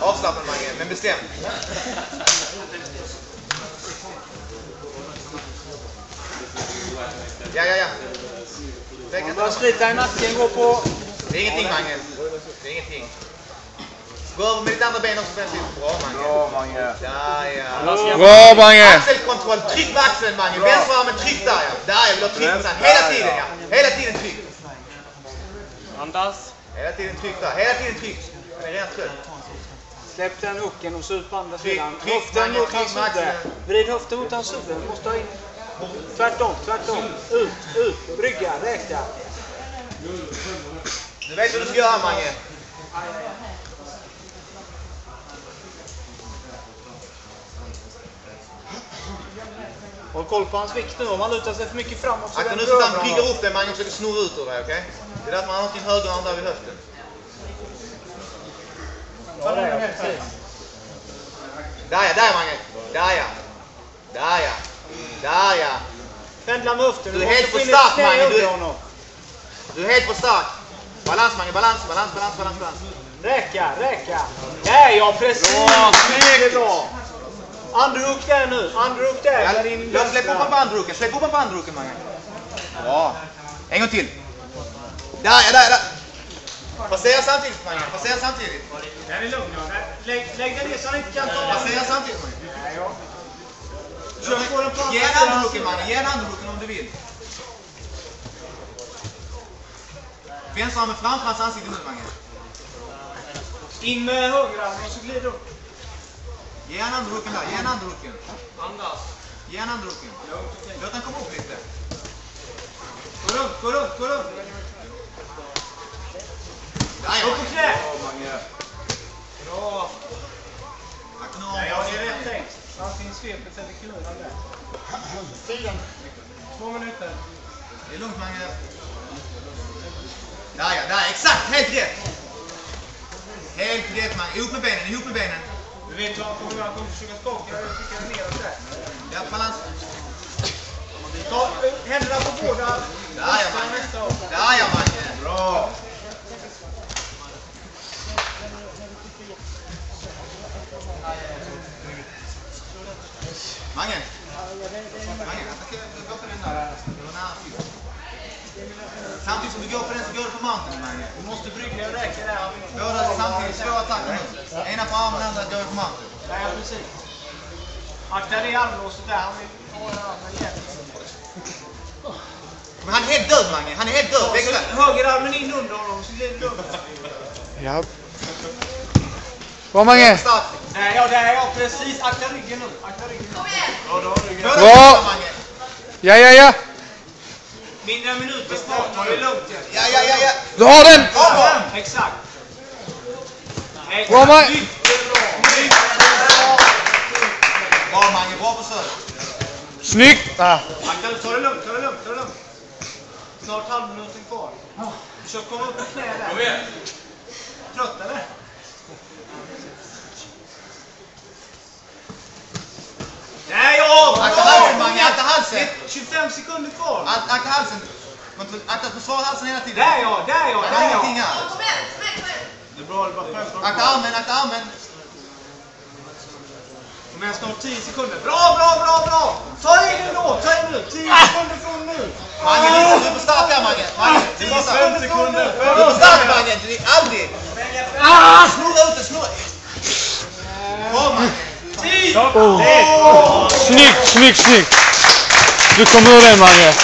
Avslappnad Mange, men bestämd. Ja. Man slita i nacken, gå på... Det är ingenting Mange. Det är ingenting. Gå över med ditt andra ben också. Bra Mange. Bra Mange. Ja. Bra Mange. Axelkontroll, tryck med axeln Mange. Vänstra armen, tryck där ja. Där, jag vill ha tryck där. Hela tiden ja. Hela tiden tryck. Andas. Hela tiden tryck där. Hela tiden tryck. Han är redan trött. Släpp den hooken och sut på andra sidan. Tryck, Höften mot tryck hans med huvud. axeln. Vrid höften mot hans huvud. Måste ha in. Tvärtom. Ut. Brygga, räkna. Du vet vad du ska göra Mange. Håll koll på hans vikt nu. Om han lutar sig för mycket framåt så Akta nu så att han brygger upp det Mange och försöker snurra ut ur det, okej? Det är därför man har någonting högre än där vid höften. Där Mange. Där ja. Pendla med höften. Du är helt för stark Mange. Du är helt för stark. Balans Mange, balans. Räka. Ja, precis. Det är bra. Underhook där nu. Underhook där. Jag släpp upp på underhooken. Mange. Bra. En gång till. Där. Passera samtidigt Mange. Den är lugn. Lägg den ner så han inte kan ta. Passera samtidigt Mange. Ge en underhooken om du vill. Vänstra armen framför hans ansikte nu Mange. In med högerarmen och så glider upp. Ge en underhooken där, Andas. Ge en underhooken. Låt den komma upp lite. Gå runt. Upp på knä. Bra. Ja, det är rätt tänkt. Antingen svepet eller knulan där. Tiden. 2 minuter. Det är lugnt Mange. Där, exakt, helt rätt Mange. Ihop med benen. Du vet vad han kommer göra, han kommer försöka skaka. Jag tycker neråt där. Ja, balans. Ta händerna på båda. Där ja Mange. Bra. Mange, samtidigt som du går på den så går du på mountain Mange. Du måste brygga och räcka där. Båda samtidigt, två attacker nu. Ena på armen, andra går på mountain. Ja, precis. Akta det armlåset där, han vill ha armen igen. Men han är helt död Mange, han är helt död. Högerarmen in under honom så blir det lugnt. Ja. Bra Mange. Ja, precis. Akta ryggen nu. Kom igen. Ja, då har ryggen. Bra. Ja. Mindre än minuter snart, det är lugnt. Ja. Du har den. Exakt. Bra Mange. Bra Mange, bra försök. Snyggt. Akta, ta det lugnt. Snart halvminuten kvar. Försök komma upp på knä där. Kom igen. Trött eller? Nej, Akta halsen Mange, akta halsen. 25 sekunder kvar. Akta halsen. Akta försvara halsen hela tiden. Där ja. Det är ingenting här. Kom igen, smäck. Det är bra, det var skönt. Akta armen. Men jag ska ha 10 sekunder. Bra! Ta i nu. 10 sekunder från nu. Mange, du är på start här Mange. Det var 5 sekunder. Du är på start Mange, du är aldrig. Snurra ut det. Bra Mange. Snyggt. Du kommer ur den Mange.